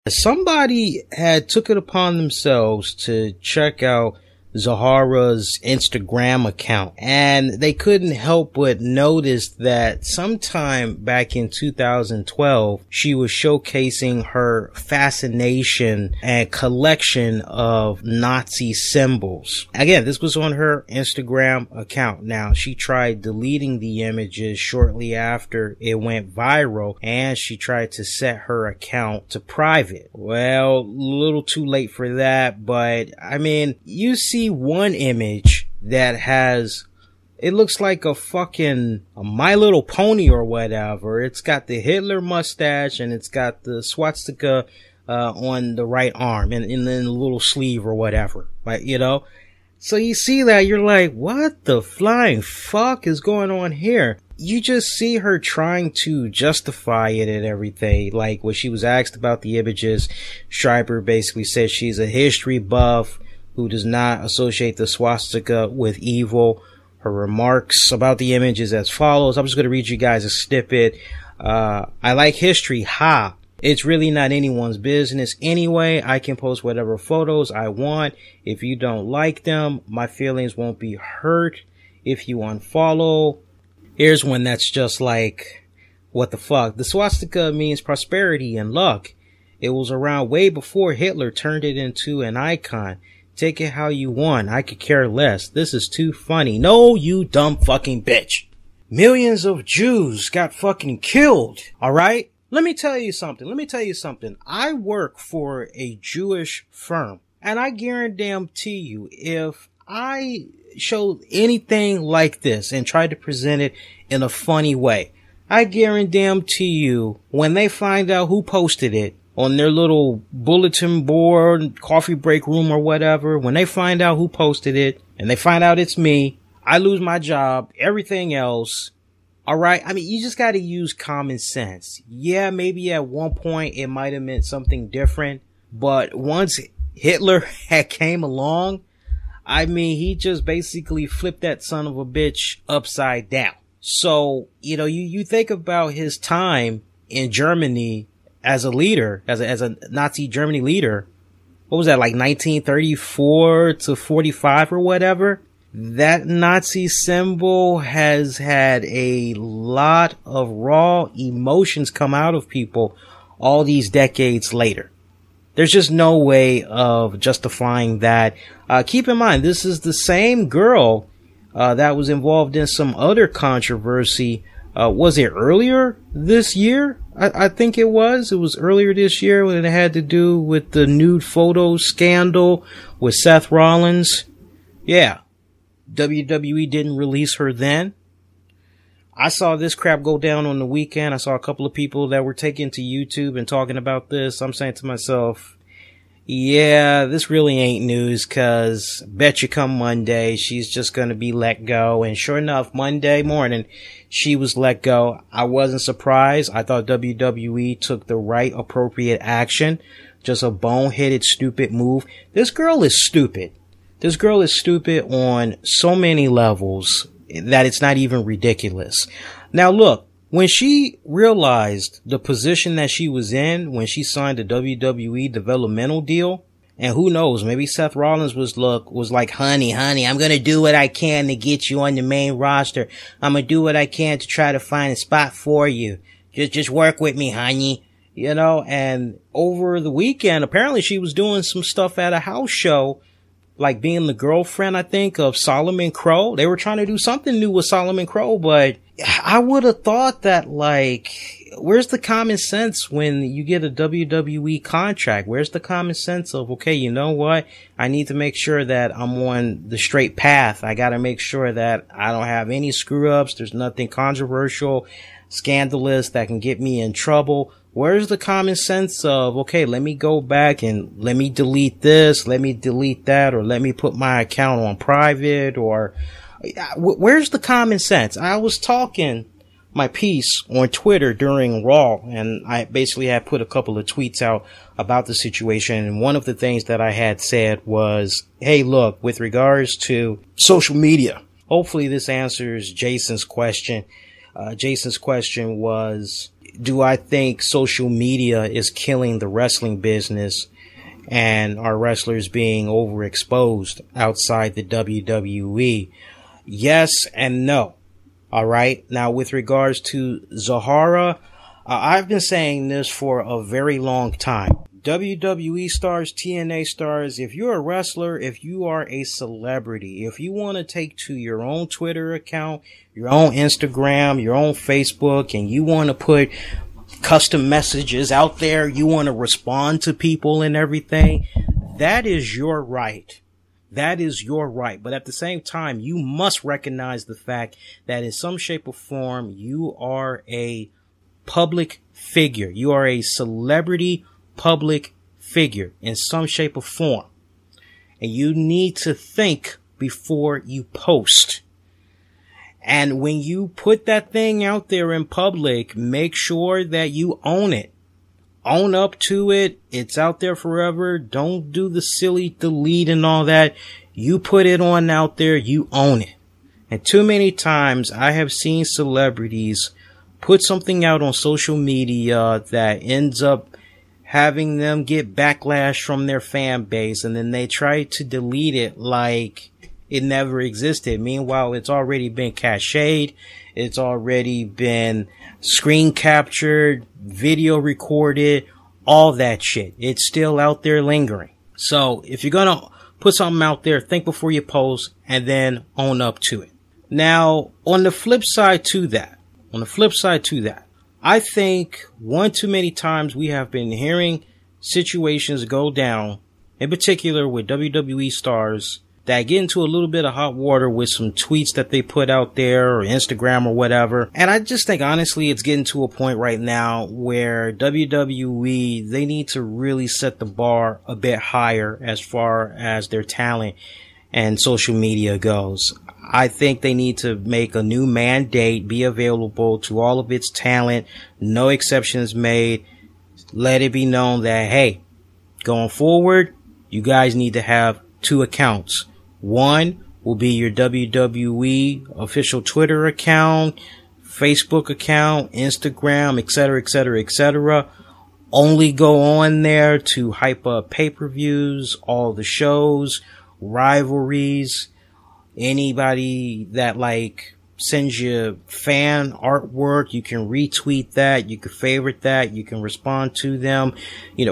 Somebody had took it upon themselves to check out Zahara's Instagram account, and they couldn't help but notice that sometime back in 2012, she was showcasing her fascination and collection of Nazi symbols. Again, this was on her Instagram account. Now, she tried deleting the images shortly after it went viral, and she tried to set her account to private. Well, a little too late for that, but I mean, you see one image that has, it looks like a My Little Pony or whatever. It's got the Hitler mustache and it's got the swastika on the right arm and then the little sleeve or whatever, like, you know. So you see that, you're like, what the flying fuck is going on here? You just see her trying to justify it and everything. Like when she was asked about the images, Schreiber basically said she's a history buff who does not associate the swastika with evil. Her remarks about the image is as follows. I'm just going to read you guys a snippet. I like history. Ha. It's really not anyone's business anyway. I can post whatever photos I want. If you don't like them, my feelings won't be hurt if you unfollow. Here's one that's just like, what the fuck? The swastika means prosperity and luck. It was around way before Hitler turned it into an icon. Take it how you want. I could care less. This is too funny. No, you dumb fucking bitch. Millions of Jews got fucking killed. All right? Let me tell you something. I work for a Jewish firm, and I guarantee you, if I showed anything like this and tried to present it in a funny way, I guarantee you, when they find out who posted it on their little bulletin board, coffee break room or whatever, when they find out who posted it and they find out it's me, I lose my job, everything else. All right. I mean, you just got to use common sense. Yeah, maybe at one point it might have meant something different, but once Hitler had came along, I mean, he just basically flipped that son of a bitch upside down. So, you know, you think about his time in Germany as a leader, as a Nazi Germany leader. What was that, like 1934 to 45 or whatever? That Nazi symbol has had a lot of raw emotions come out of people all these decades later. There's just no way of justifying that. Keep in mind, this is the same girl that was involved in some other controversy. Was it earlier this year? I think it was. It was earlier this year when it had to do with the nude photo scandal with Seth Rollins. Yeah. WWE didn't release her then. I saw this crap go down on the weekend. I saw a couple of people that were taking to YouTube and talking about this. I'm saying to myself, yeah, this really ain't news, cause bet you come Monday, she's just gonna be let go. And sure enough, Monday morning, she was let go. I wasn't surprised. I thought WWE took the right appropriate action. Just a boneheaded, stupid move. This girl is stupid. This girl is stupid on so many levels that it's not even ridiculous. Now look, when she realized the position that she was in when she signed the WWE developmental deal, and who knows, maybe Seth Rollins was like, honey, I'm going to do what I can to get you on the main roster. I'm going to do what I can to try to find a spot for you. Just work with me, honey. You know, and over the weekend, apparently she was doing some stuff at a house show, like being the girlfriend, I think, of Solomon Crow. They were trying to do something new with Solomon Crow, but I would have thought that, like, where's the common sense when you get a WWE contract? Where's the common sense of, okay, you know what? I need to make sure that I'm on the straight path. I got to make sure that I don't have any screw ups. There's nothing controversial, scandalous that can get me in trouble. Where's the common sense of, okay, let me go back and let me delete this, let me delete that, or let me put my account on private, or where's the common sense? I was talking my piece on Twitter during Raw, and I basically had put a couple of tweets out about the situation. And one of the things that I had said was, hey, look, with regards to social media, hopefully this answers Jason's question. Jason's question was, do I think social media is killing the wrestling business and our wrestlers being overexposed outside the WWE? Yes and no. All right. Now, with regards to Zahara, I've been saying this for a very long time. WWE stars, TNA stars, if you're a wrestler, if you are a celebrity, if you want to take to your own Twitter account, your own Instagram, your own Facebook, and you want to put custom messages out there, you want to respond to people and everything, that is your right. That is your right. But at the same time, you must recognize the fact that in some shape or form, you are a public figure. You are a celebrity public figure in some shape or form. And you need to think before you post. And when you put that thing out there in public, make sure that you own it. Own up to it. It's out there forever. Don't do the silly delete and all that. You put it on out there. You own it. And too many times I have seen celebrities put something out on social media that ends up having them get backlash from their fan base, and then they try to delete it like it never existed. Meanwhile, it's already been cached. It's already been screen captured, video recorded, all that shit. It's still out there lingering. So if you're going to put something out there, think before you post and then own up to it. Now, on the flip side to that, I think one too many times we have been hearing situations go down, in particular with WWE stars that get into a little bit of hot water with some tweets that they put out there or Instagram or whatever. And I just think honestly it's getting to a point right now where WWE, they need to really set the bar a bit higher as far as their talent and social media goes. I think they need to make a new mandate, be available to all of its talent, no exceptions made. Let it be known that, hey, going forward, you guys need to have 2 accounts. One will be your WWE official Twitter account, Facebook account, Instagram, etc., etc., etc. Only go on there to hype up pay-per-views, all the shows, rivalries, anybody that like sends you fan artwork, you can retweet that, you can favorite that, you can respond to them,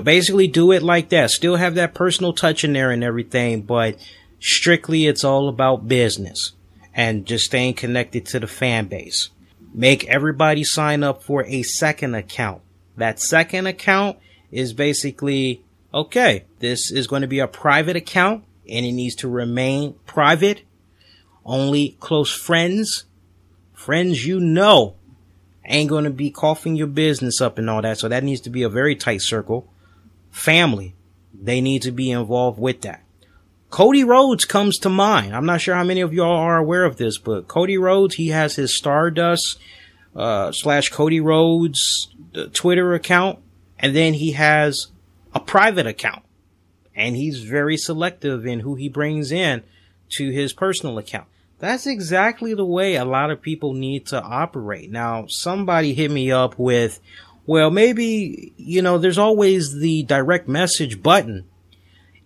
basically do it like that. Still have that personal touch in there and everything, but strictly it's all about business and just staying connected to the fan base. Make everybody sign up for a second account. That second account is basically, okay, this is going to be a private account and it needs to remain private. Only close friends ain't going to be coughing your business up and all that. So that needs to be a very tight circle. Family, they need to be involved with that. Cody Rhodes comes to mind. I'm not sure how many of y'all are aware of this, but Cody Rhodes, he has his Stardust / Cody Rhodes Twitter account, and then he has a private account. And he's very selective in who he brings in to his personal account. That's exactly the way a lot of people need to operate. Now, somebody hit me up with, well, maybe, there's always the direct message button.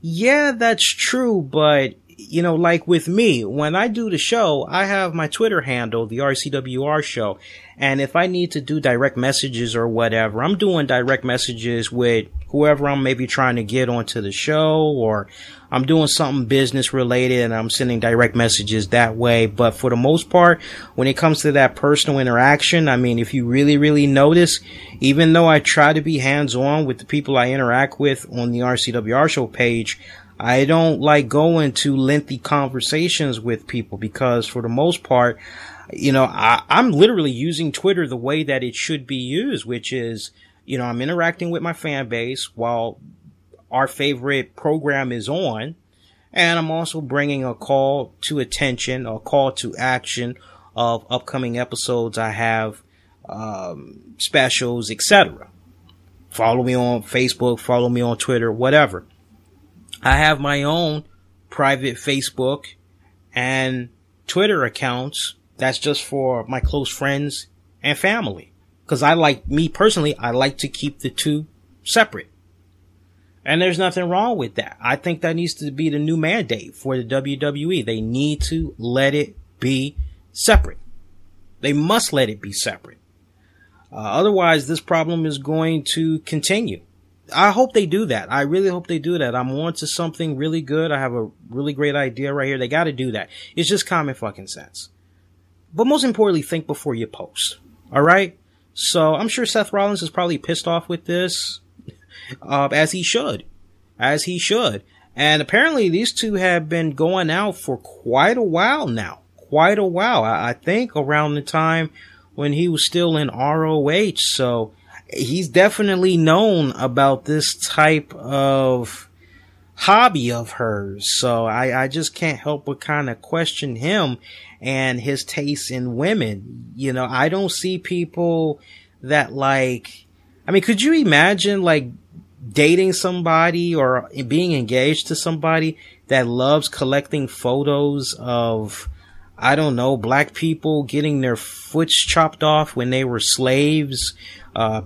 Yeah, that's true. But, like with me, when I do the show, I have my Twitter handle, the RCWR Show. And if I need to do direct messages or whatever, I'm doing direct messages with whoever I'm maybe trying to get onto the show, or I'm doing something business related and I'm sending direct messages that way. But for the most part, when it comes to that personal interaction, I mean, if you really, really notice, even though I try to be hands-on with the people I interact with on the RCWR Show page, I don't like going to lengthy conversations with people because for the most part, I'm literally using Twitter the way that it should be used, which is, I'm interacting with my fan base while our favorite program is on. And I'm also bringing a call to attention, a call to action of upcoming episodes I have, specials, etc. Follow me on Facebook, follow me on Twitter, whatever. I have my own private Facebook and Twitter accounts. That's just for my close friends and family. Cause me personally, I like to keep the two separate. And there's nothing wrong with that. I think that needs to be the new mandate for the WWE. They need to let it be separate. They must let it be separate. Otherwise, this problem is going to continue. I hope they do that. I really hope they do that. I'm on to something really good. I have a really great idea right here. They got to do that. It's just common fucking sense. But most importantly, think before you post. All right? So I'm sure Seth Rollins is probably pissed off with this, as he should. As he should. And apparently these two have been going out for quite a while now. Quite a while. I think around the time when he was still in ROH. So he's definitely known about this type of hobby of hers. So I just can't help but kind of question him and his taste in women. You know, I don't see people that like, I mean, could you imagine like dating somebody or being engaged to somebody that loves collecting photos of, I don't know, black people getting their foots chopped off when they were slaves,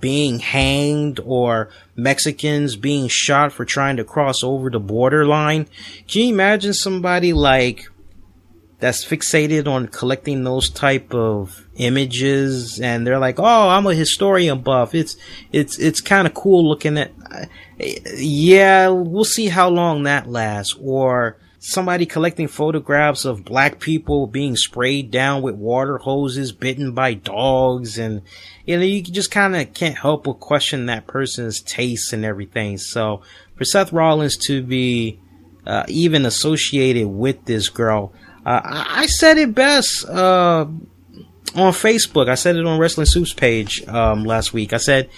being hanged, or Mexicans being shot for trying to cross over the borderline? Can you imagine somebody like that's fixated on collecting those type of images, and they're like, oh, I'm a historian buff. It's kind of cool looking at, yeah, we'll see how long that lasts. Or somebody collecting photographs of black people being sprayed down with water hoses, bitten by dogs, and you know, you just kind of can't help but question that person's tastes and everything. So for Seth Rollins to be even associated with this girl, I said it best on Facebook. I said it on Wrestling Soup's page last week. I said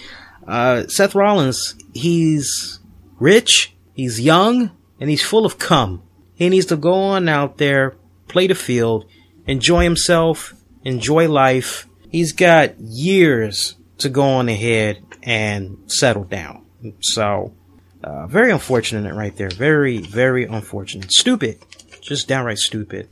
Seth Rollins, he's rich, he's young, and he's full of cum. He needs to go on out there, play the field, enjoy himself, enjoy life. He's got years to go on ahead and settle down. So, very unfortunate right there. Very, very unfortunate. Stupid. Just downright stupid.